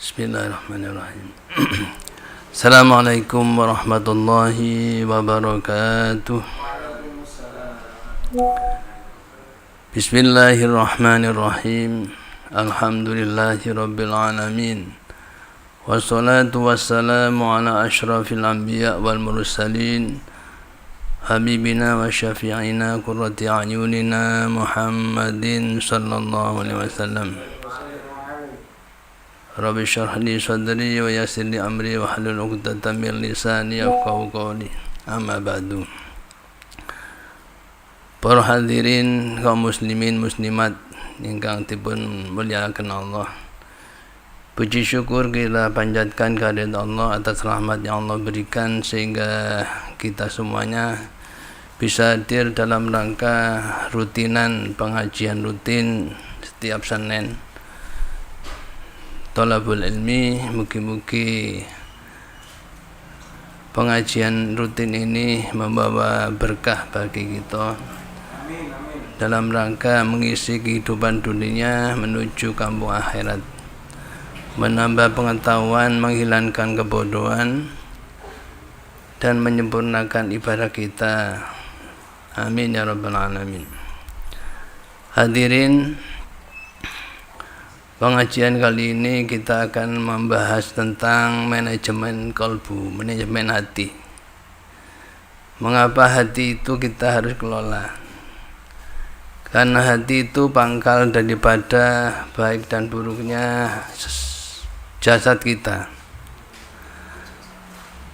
Bismillahirrahmanirrahim. Assalamualaikum warahmatullahi wabarakatuh. Bismillahirrahmanirrahim. Alhamdulillahi rabbil alamin. Wassalatu wassalamu ala ashrafil anbiya wal mursalin. Habibina wa syafi'ina qurrati a'yunina Muhammadin sallallahu alaihi wasallam. Rabbi syrah li sadri wa yassir li amri wa hlul 'uqdatam min lisani yafqahu qawli. Amma ba'du. Para hadirin kaum muslimin muslimat ingkang dipun mulyakaken Allah. Puji syukur kita panjatkan kehadirat Allah atas rahmat yang Allah berikan sehingga kita semuanya bisa hadir dalam rangka rutinan pengajian rutin setiap Senin. Thalabul ilmi, mugi-mugi pengajian rutin ini membawa berkah bagi kita dalam rangka mengisi kehidupan dunia menuju kampung akhirat, menambah pengetahuan, menghilangkan kebodohan, dan menyempurnakan ibadah kita. Amin ya rabbal alamin. Hadirin, pengajian kali ini kita akan membahas tentang manajemen kalbu, manajemen hati. Mengapa hati itu kita harus kelola? Karena hati itu pangkal daripada baik dan buruknya jasad kita.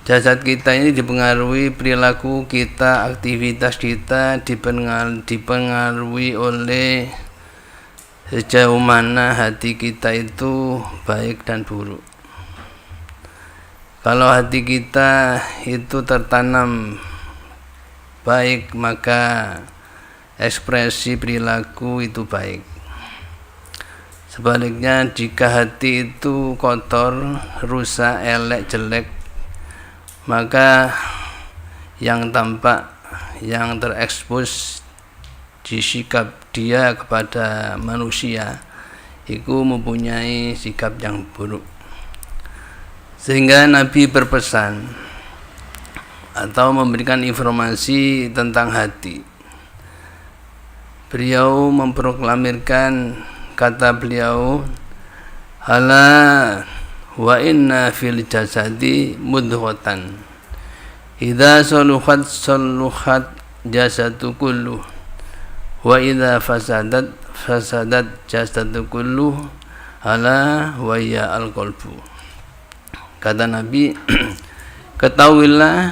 Jasad kita ini dipengaruhi perilaku kita, aktivitas kita dipengaruhi oleh sejauh mana hati kita itu baik dan buruk. Kalau hati kita itu tertanam baik, maka ekspresi perilaku itu baik. Sebaliknya, jika hati itu kotor, rusak, elek, jelek, maka yang tampak, yang terekspos di sikap dia kepada manusia itu mempunyai sikap yang buruk. Sehingga Nabi berpesan atau memberikan informasi tentang hati. Beliau memproklamirkan, kata beliau, "Hala wa inna fil jasadi mudghatan idza saluhat jasadu kulluh wa idza fasadat jasadu kulluh ala wa ya al-qalbu." Kata Nabi, ketahuilah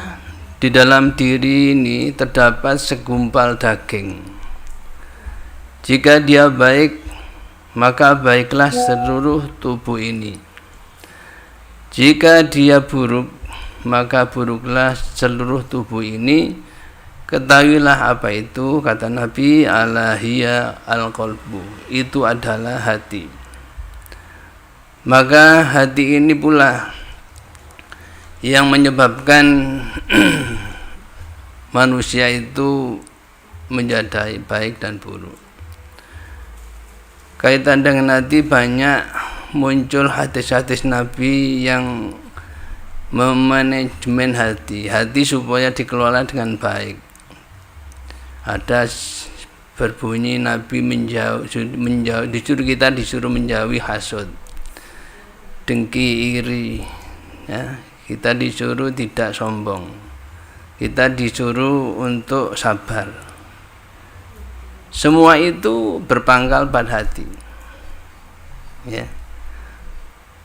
di dalam diri ini terdapat segumpal daging. Jika dia baik, maka baiklah seluruh tubuh ini. Jika dia buruk, maka buruklah seluruh tubuh ini. Ketahuilah apa itu, kata Nabi, alahiyya al-qalbu, itu adalah hati. Maka hati ini pula yang menyebabkan manusia itu menjadi baik dan buruk. Kaitan dengan hati banyak muncul hadis-hadis Nabi yang memanajemen hati supaya dikelola dengan baik. Ada berbunyi Nabi menjauh, disuruh menjauhi hasud, dengki, iri, ya. Kita disuruh tidak sombong, kita disuruh untuk sabar. Semua itu berpangkal pada hati, ya.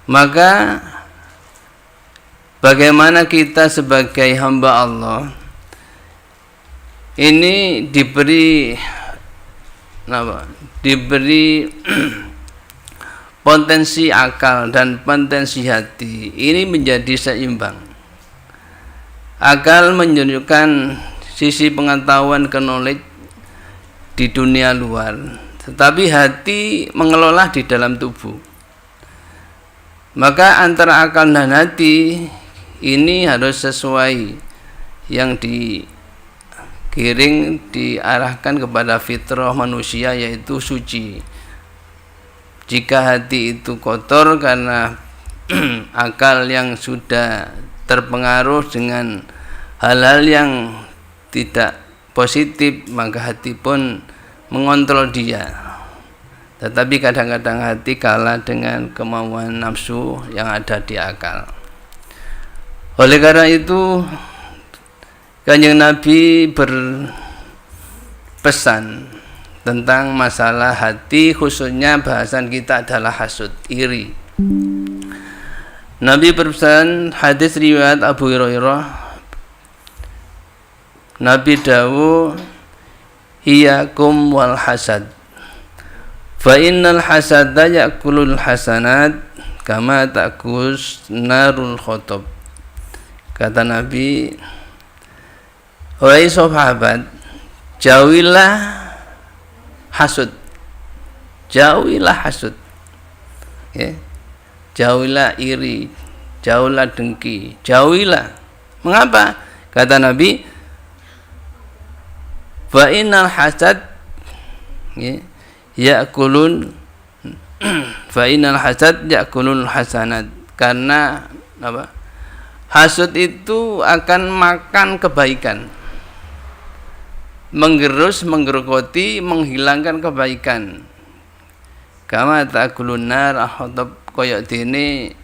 Maka bagaimana kita sebagai hamba Allah ini diberi potensi akal dan potensi hati ini menjadi seimbang. Akal menunjukkan sisi pengetahuan, knowledge di dunia luar, tetapi hati mengelola di dalam tubuh. Maka antara akal dan hati ini harus sesuai, yang digiring, diarahkan kepada fitrah manusia, yaitu suci. Jika hati itu kotor karena akal yang sudah terpengaruh dengan hal-hal yang tidak positif, maka hati pun mengontrol dia. Tetapi kadang-kadang hati kalah dengan kemauan nafsu yang ada di akal. Oleh karena itu, Kanjeng Nabi berpesan tentang masalah hati, khususnya bahasan kita adalah hasud, iri. Nabi berpesan, hadis riwayat Abu Hurairah, Nabi dawuh, "Iyyakum wal hasad. Fa innal hasada ya'kulul hasanat kama ta'kus narul khotob." Kata Nabi, wahai sahabat, jauhilah hasud. Jauhilah hasud. Ya. Jauhilah iri, jauhilah dengki, jauhilah. Mengapa? Kata Nabi, fa innal hasad ya'kulun fa innal hasad ya'kulul hasanat. Karena apa? Hasud itu akan makan kebaikan, menggerus, menggerogoti, menghilangkan kebaikan. Kama ta'kulun nar al-khotob, koyok dene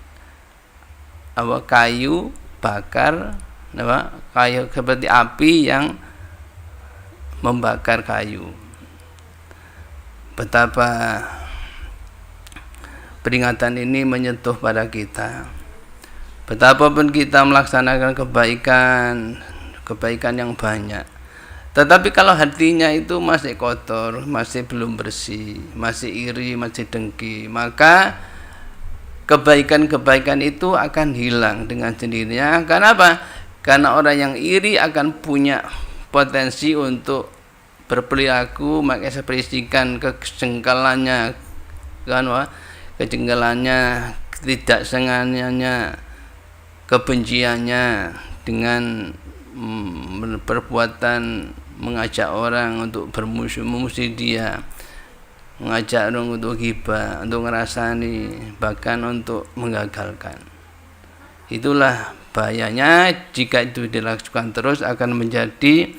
apa, kayu bakar, apa, kayu seperti api yang membakar kayu. Betapa peringatan ini menyentuh pada kita. Betapapun kita melaksanakan kebaikan yang banyak, tetapi kalau hatinya itu masih kotor, masih belum bersih, masih iri, masih dengki, maka kebaikan-kebaikan itu akan hilang dengan sendirinya. Karena apa? Karena orang yang iri akan punya potensi untuk berperilaku mengekspresikan kejengkelannya, ketidaksengajannya, kebenciannya dengan perbuatan mengajak orang untuk memusuhi dia, mengajak orang untuk ghibah, untuk ngerasani, bahkan untuk menggagalkan. Itulah bahayanya jika itu dilakukan terus, akan menjadi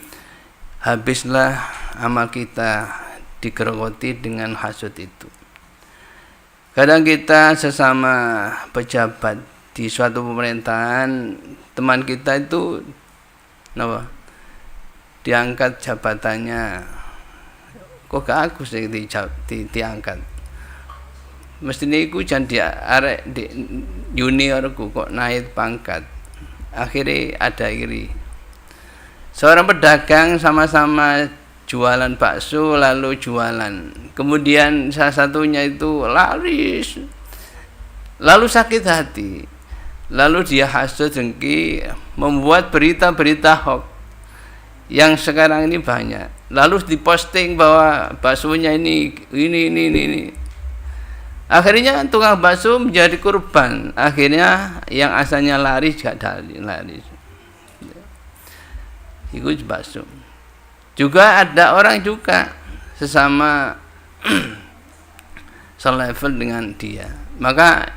habislah amal kita digerogoti dengan hasud itu. Kadang kita sesama pejabat di suatu pemerintahan, teman kita itu diangkat jabatannya, kok gak aku sih diangkat, mestinya aku jangan arek di juniorku kok naik pangkat. Akhirnya ada iri. Seorang pedagang sama-sama jualan bakso, lalu jualan, kemudian salah satunya itu laris, lalu sakit hati, lalu dia hasud, dengki, membuat berita-berita hoax yang sekarang ini banyak, lalu diposting bahwa baksonya ini. Akhirnya tukang bakso menjadi korban. Akhirnya yang asalnya laris gak laris. Itu bakso. Juga ada orang juga sesama selevel dengan dia. Maka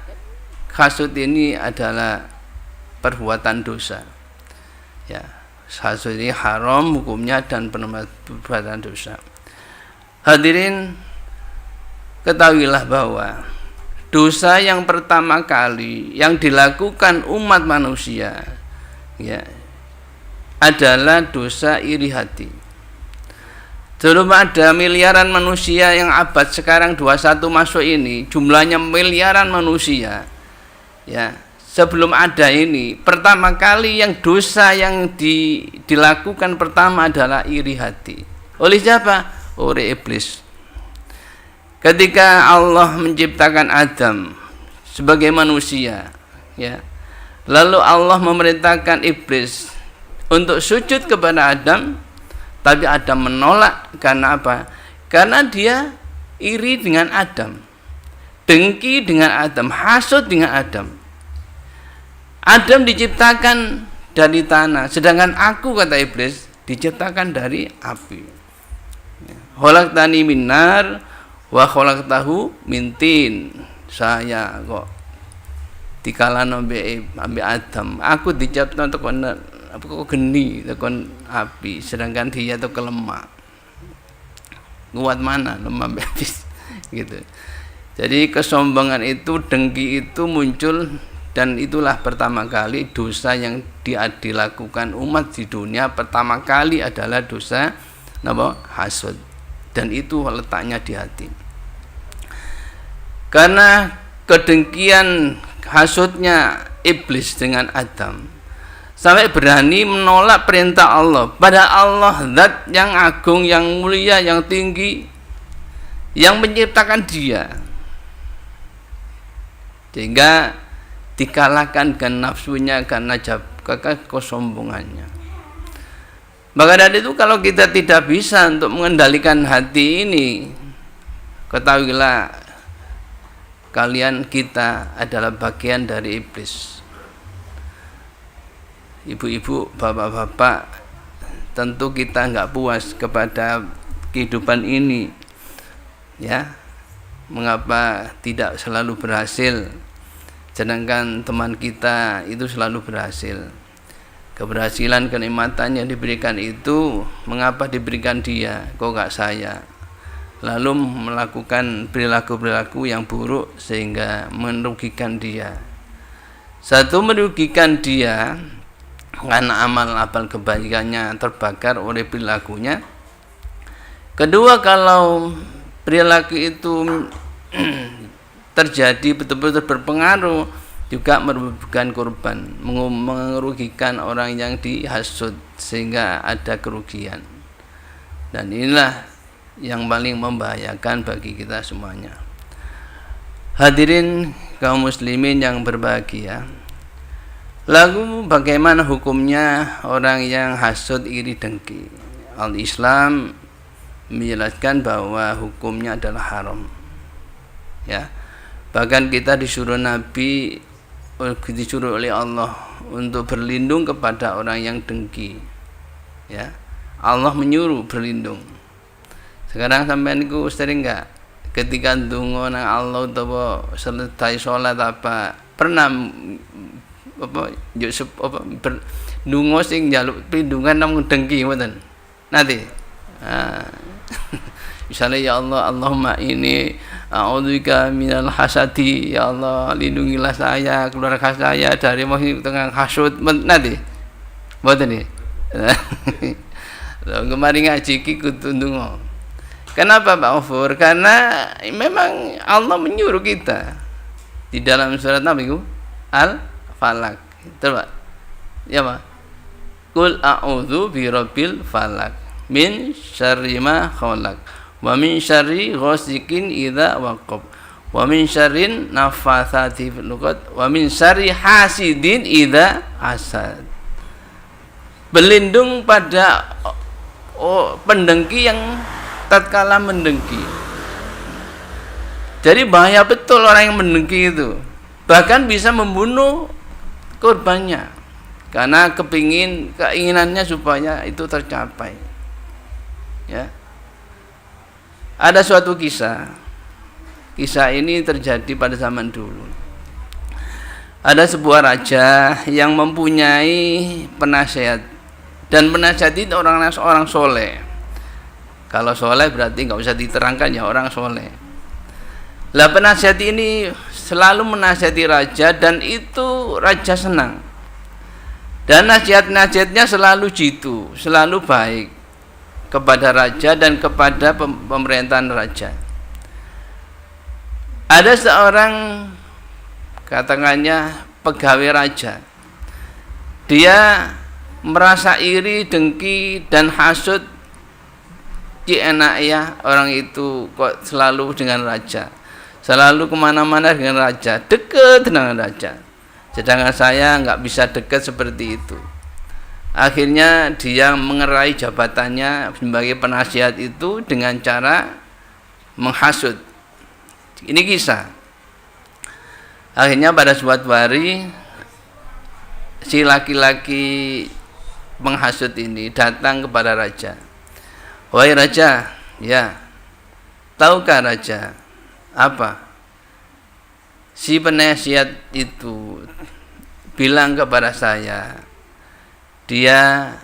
hasud ini adalah perbuatan dosa. Ya, hasud ini haram hukumnya dan perbuatan dosa. Hadirin, ketahuilah bahwa dosa yang pertama kali yang dilakukan umat manusia, ya, adalah dosa iri hati. Sebelum ada miliaran manusia yang abad sekarang 21 masuk ini, jumlahnya miliaran manusia, ya, sebelum ada ini, pertama kali yang dosa yang dilakukan pertama adalah iri hati. Oleh siapa? Oleh iblis. Ketika Allah menciptakan Adam sebagai manusia, ya, lalu Allah memerintahkan iblis untuk sujud kepada Adam, tapi Adam menolak. Karena apa? Karena dia iri dengan Adam, dengki dengan Adam, hasud dengan Adam. Adam diciptakan dari tanah, sedangkan aku, kata iblis, diciptakan dari api. Khalaqtani min nar wa khalaqtahu min tin. Saya kok dikalano ambek Adam. Aku diciptakan tekon apa kok geni tekon api, sedangkan dia itu lemak. Kuat mana lemah habis gitu. Jadi kesombongan itu, dengki itu muncul, dan itulah pertama kali dosa yang dilakukan umat di dunia pertama kali adalah dosa hasud, dan itu letaknya di hati. Karena kedengkian hasudnya iblis dengan Adam sampai berani menolak perintah Allah, pada Allah zat yang agung, yang mulia, yang tinggi, yang menciptakan dia, sehingga dikalahkan dengan nafsunya karena kesombongannya. Maka dari itu kalau kita tidak bisa untuk mengendalikan hati ini, ketahuilah kalian, kita adalah bagian dari iblis. Ibu-ibu, bapak-bapak, tentu kita nggak puas kepada kehidupan ini, ya. Mengapa tidak selalu berhasil, sedangkan teman kita itu selalu berhasil? Keberhasilan, kenikmatan yang diberikan itu, mengapa diberikan dia, kok nggak saya? Lalu melakukan perilaku-perilaku yang buruk sehingga merugikan dia. Satu, merugikan dia karena amal-amal kebaikannya terbakar oleh perilakunya. Kedua, kalau perilaku itu terjadi betul-betul berpengaruh, juga merugikan korban, merugikan orang yang dihasut sehingga ada kerugian. Dan inilah yang paling membahayakan bagi kita semuanya. Hadirin kaum muslimin yang berbahagia, lalu bagaimana hukumnya orang yang hasud, iri, dengki? Al-Islam menjelaskan bahwa hukumnya adalah haram, ya. Bahkan kita disuruh Nabi, disuruh oleh Allah untuk berlindung kepada orang yang dengki, ya. Allah menyuruh berlindung. Sekarang sampean niku sering enggak ketika ndonga nang Allah utawa selesai salat apa pernah ndonga sing njaluk perlindungan nang dengki mboten? Nanti misalnya, ya Allah, Allahumma ini a'udzubika minal hasadi, ya Allah lindungilah saya, keluarga saya dari tengah hasud. Nanti mboten nih. Kemarin ngaji ki kudu ndonga. Kenapa Pak Ofur? Karena memang Allah menyuruh kita di dalam surat Nabi Al-Falaq. Coba, ya Pak. Qul a'udzu birabbil falaq min syarri ma khalaq wa min syarri ghasikin idza waqab wa min syarrin nafatsati fil 'uqad wa min syarri hasidin idza hasad. Berlindung pada pendengki yang tatkala mendengki. Jadi bahaya betul orang yang mendengki itu, bahkan bisa membunuh korbannya karena keinginannya supaya itu tercapai, ya. Ada suatu kisah ini terjadi pada zaman dulu. Ada sebuah raja yang mempunyai penasehat, dan penasehat itu orang soleh. Kalau soleh berarti nggak usah diterangkan, ya, orang soleh. Lah penasihat ini selalu menasihati raja, dan itu raja senang. Dan nasihat-nasihatnya selalu jitu, selalu baik kepada raja dan kepada pemerintahan raja. Ada seorang, katakannya pegawai raja, dia merasa iri, dengki, dan hasud. Enak ya, orang itu kok selalu dengan raja, selalu kemana-mana dengan raja, dekat dengan raja, sedangkan saya nggak bisa dekat seperti itu. Akhirnya dia mengerai jabatannya sebagai penasihat itu dengan cara menghasut. Ini kisah. Akhirnya pada suatu hari si laki-laki penghasut ini datang kepada raja. Wahai raja, ya, tahukah raja apa? si penasihat itu bilang kepada saya, dia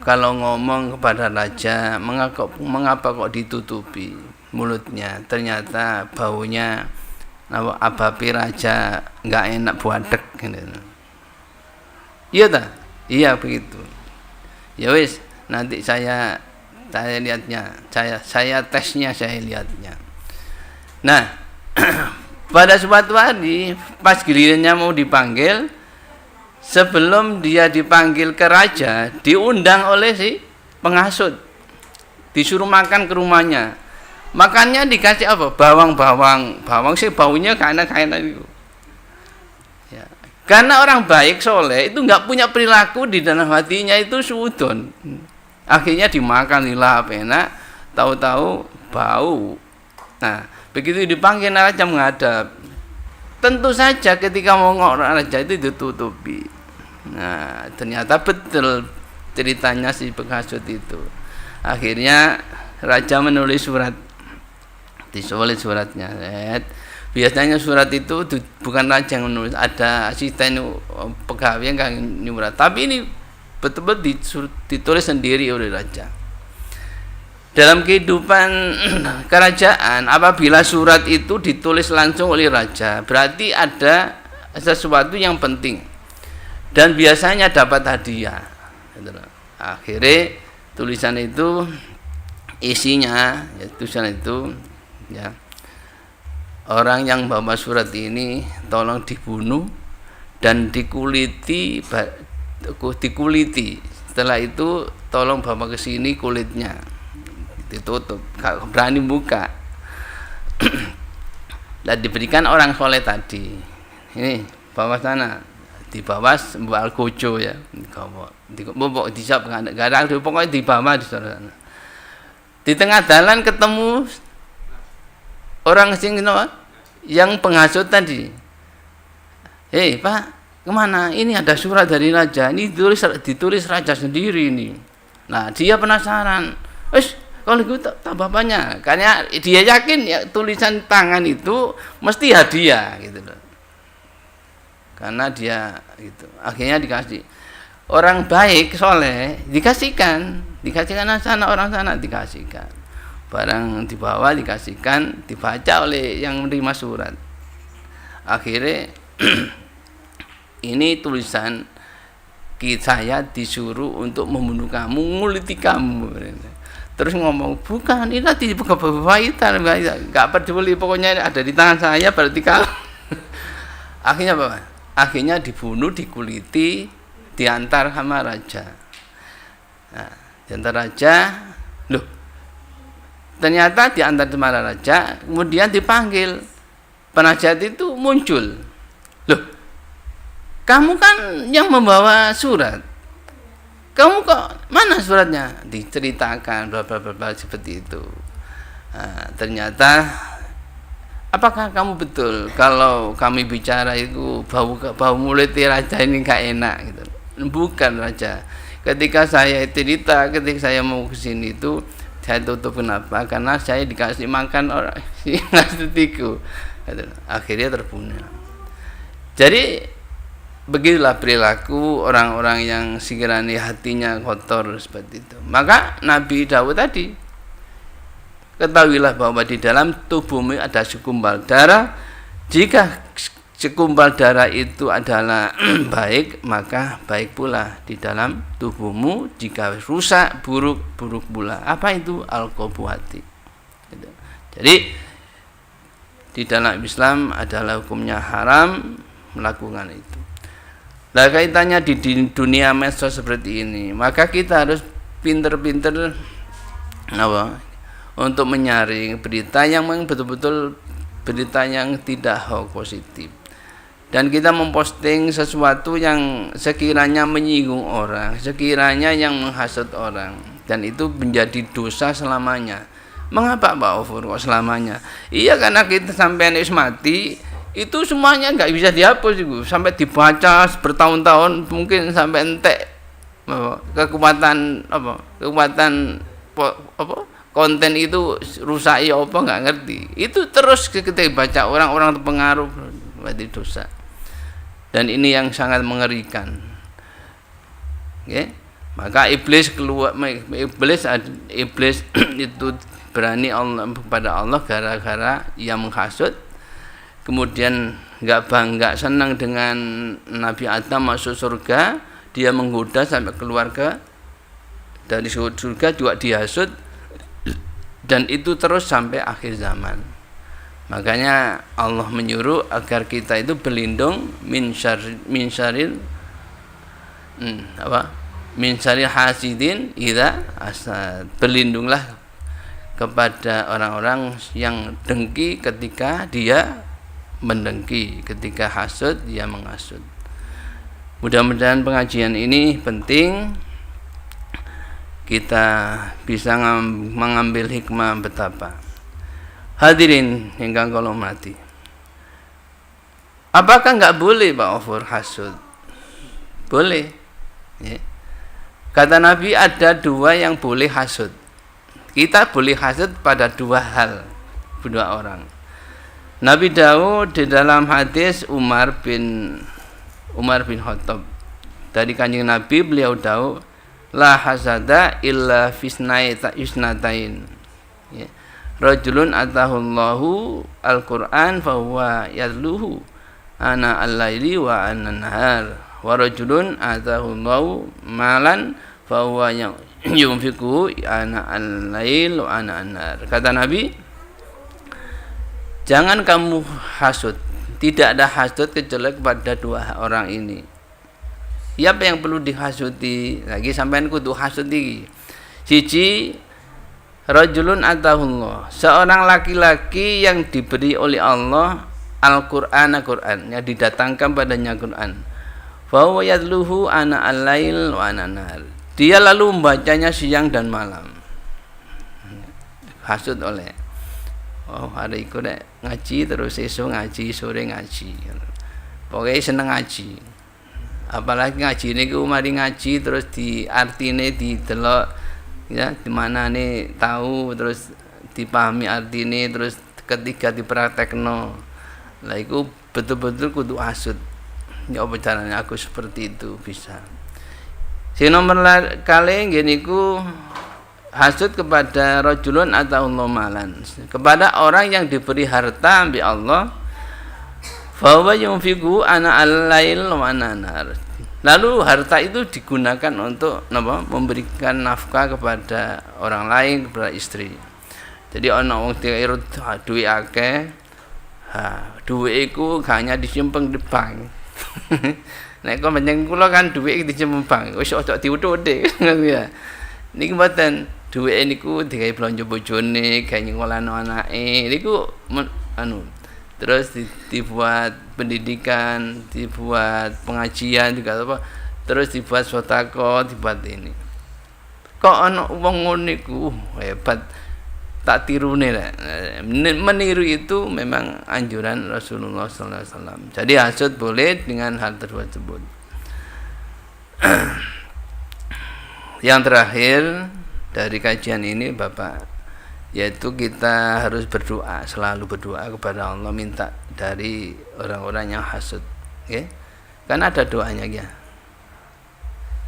kalau ngomong kepada raja, mengapa kok ditutupi mulutnya? Ternyata baunya abapi raja nggak enak buadek gitu. Iya tak? Iya begitu. Ya wis, nanti saya lihatnya, saya tesnya, saya lihatnya. Nah, pada suatu hari pas gilirannya mau dipanggil, sebelum dia dipanggil ke raja, diundang oleh si penghasut, disuruh makan ke rumahnya. Makannya dikasih apa? Bawang sih baunya karena itu. Ya. Karena orang baik soleh itu nggak punya perilaku di dalam hatinya itu suudon. Akhirnya dimakan ilah enak, tahu-tahu bau. Nah, begitu dipanggil raja menghadap, tentu saja ketika mau ngomong raja itu ditutupi. Nah, ternyata betul ceritanya si penghasut itu. Akhirnya raja menulis surat, ditulis suratnya. Biasanya surat itu bukan raja yang menulis, ada asisten pegawai yang nyurat. Tapi ini betul-betul ditulis sendiri oleh raja. Dalam kehidupan kerajaan, apabila surat itu ditulis langsung oleh raja, berarti ada sesuatu yang penting dan biasanya dapat hadiah. Akhirnya tulisan itu isinya, ya, tulisan itu, ya, orang yang bawa surat ini tolong dibunuh dan dikuliti. Setelah itu tolong bawa ke sini kulitnya, ditutup, gak berani buka. Dan diberikan orang soleh tadi. Ini bawa sana, di bawah mbak algojo ya, bobok disap gak ada, pokoknya di bawah di sana. Di tengah jalan ketemu orang sing yang penghasut tadi. Hei Pak, kemana? Ini ada surat dari raja. Ini ditulis raja sendiri ini. Nah, dia penasaran. Kalau gitu tak bapaknya, karena dia yakin ya tulisan tangan itu mesti hadiah gitu loh. Karena dia gitu. Akhirnya dikasih. Orang baik soleh dikasihkan sana, orang sana dikasihkan. Barang dibawa dikasihkan, dibaca oleh yang menerima surat. Akhirnya ini tulisan saya disuruh untuk membunuh kamu, nguliti kamu. Terus ngomong, bukan, ini tadi kebaikan, nggak peduli, pokoknya ada di tangan saya, berarti kamu. Akhirnya apa? Akhirnya dibunuh, dikuliti, diantar sama raja. Nah, diantar raja, loh, ternyata diantar sama raja, kemudian dipanggil. Penasihat itu muncul. Loh, kamu kan yang membawa surat. Kamu kok mana suratnya? Diceritakan bla bla bla seperti itu. Nah, ternyata apakah kamu betul kalau kami bicara itu bau mulut raja ini gak enak gitu? Bukan raja. Ketika saya cerita, ketika saya mau ke sini itu saya tutup, kenapa? Karena saya dikasih makan orang si ngasih. Akhirnya terbunuh. Jadi begitulah perilaku orang-orang yang sekiranya hatinya kotor seperti itu. Maka Nabi Daud tadi, ketahuilah bahwa di dalam tubuhmu ada segumpal darah. Jika segumpal darah itu adalah baik, maka baik pula di dalam tubuhmu. Jika rusak, buruk pula. Apa itu? Al-Qabuhati. Jadi di dalam Islam adalah hukumnya haram melakukan itu. Nah, kaitannya di dunia medsos seperti ini, maka kita harus pinter-pinter untuk menyaring berita yang betul-betul berita yang tidak hoax, positif. Dan kita memposting sesuatu yang sekiranya menyinggung orang, sekiranya yang menghasut orang, dan itu menjadi dosa selamanya. Mengapa Pak Ofur kok selamanya? Iya, karena kita sampai mati itu semuanya nggak bisa dihapus itu, sampai dibaca bertahun-tahun, mungkin sampai entek kekuatan konten itu rusak ya apa nggak ngerti. Itu terus ketika baca orang-orang terpengaruh berarti dosa. Dan ini yang sangat mengerikan. Okay? Maka iblis itu berani Allah kepada Allah gara-gara ia menghasut, kemudian nggak senang dengan Nabi Adam masuk surga, dia menggoda sampai keluarga dari surga juga dihasut, dan itu terus sampai akhir zaman. Makanya Allah menyuruh agar kita itu berlindung min syarril hasidin idza hasad. Berlindunglah kepada orang-orang yang dengki ketika dia mendengki, ketika hasud dia menghasut. Mudah-mudahan pengajian ini penting, kita bisa mengambil hikmah betapa. Hadirin ingkang kula hormati, apakah enggak boleh Pak Ofur hasud? Boleh ya. Kata Nabi ada dua yang boleh hasud. Kita boleh hasud pada dua hal, dua orang. Nabi Daud di dalam hadis Umar bin Khattab, dari Kanjeng Nabi, beliau Daud, la hasada illa fisnatain ya. Rajulun atahullahu al-Qur'an fahuwa yadluhu ana al-laili wa ana nahar, wa rajulun atahullahu malan fahuwa yunfiqu ana al-lail wa ana an-nahar. Kata Nabi, jangan kamu hasud, tidak ada hasud kecuali kepada dua orang ini. Siapa yang perlu dihasuti? Lagi sampean kudu hasud iki. Siji, rajulun atahullah, seorang laki-laki yang diberi oleh Allah Al-Qur'an, yang didatangkan padanya Quran. Fa huwa yadluhu ana al-lail wa ana nahar. Dia lalu membacanya siang dan malam. Hasud oleh hari iku nek ngaji terus esuk ngaji, sore ngaji. Pokoknya seneng ngaji. Apalagi ngaji niku mari ngaji terus diartine didelok ya, dimana nih tahu, terus dipahami artine, terus ketiga dipraktekno. Lah iku betul-betul kudu hasud. Ya apa caranya aku seperti itu bisa. Si nomor kali nggih niku hasud kepada rajulun atau malan, kepada orang yang diberi harta oleh Allah. Fa huwa yunfiqu ana al-lail wa ana nahar. Lalu harta itu digunakan untuk memberikan nafkah kepada orang lain, kepada istri. Jadi ana wong diirut duwe akeh, duwe iku hanya disimpen di bank. Nek kok meneng kula kan duwe iki disimpen bank, wis ojo diutute ya. Niki mboten, duwe niku digawe blonjo bojone, gawe nyengolano anake. Niku terus dibuat pendidikan, dibuat pengajian juga apa, terus dibuat sotako, dibuat ini. Kok ana wong ngono niku hebat, tak tirune lah. Meniru itu memang anjuran Rasulullah sallallahu alaihi wasallam. Jadi hasud boleh dengan hal tersebut. Yang terakhir dari kajian ini Bapak, yaitu kita harus berdoa, selalu berdoa kepada Allah, minta dari orang-orang yang hasud, okay? Kan ada doanya ya.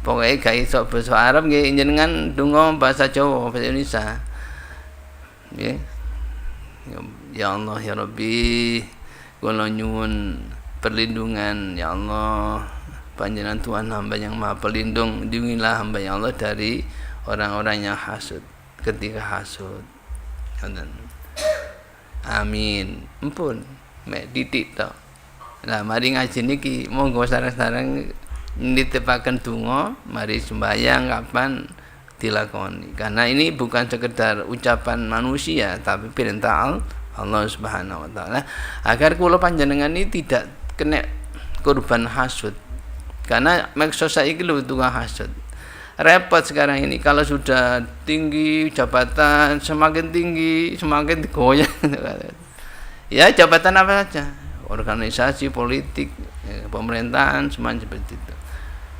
Pokoknya gak iso bahasa Arab nggih, jenengan donga bahasa Jawa, bahasa Indonesia. Okay? Ya Allah ya Rabbi, kula nyuwun perlindungan ya Allah, panjenengan Tuhan hamba yang Maha Pelindung, lindungilah hamba ya Allah dari orang-orang yang hasud, ketika hasud. Amin. Ampun, mek titik to. Nah, mari ngaji niki monggo sareng-sareng nitipkan donga, mari sembahyang kapan dilakoni. Karena ini bukan sekedar ucapan manusia, tapi perintah Allah Subhanahu wa taala agar kula panjenengan ini tidak kena korban hasud. Karena maksud saya iki lho tukang hasud. Repot sekarang ini, kalau sudah tinggi jabatan, semakin tinggi semakin digoyang. Ya jabatan apa saja, organisasi politik, pemerintahan, semuanya seperti itu,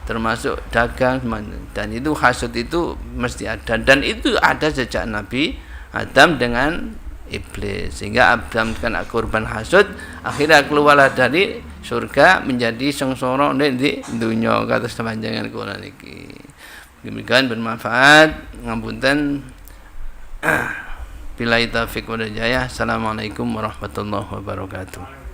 termasuk dagang, dan itu hasud itu mesti ada, dan itu ada sejak Nabi Adam dengan iblis, sehingga Adam kena korban hasud, akhirnya keluarlah dari surga menjadi sengsara di dunia. Kata sepanjangan Quran iki demikian bermanfaat. Ngapunten. Billahi taufiq wal hidayah. Assalamualaikum warahmatullahi wabarakatuh.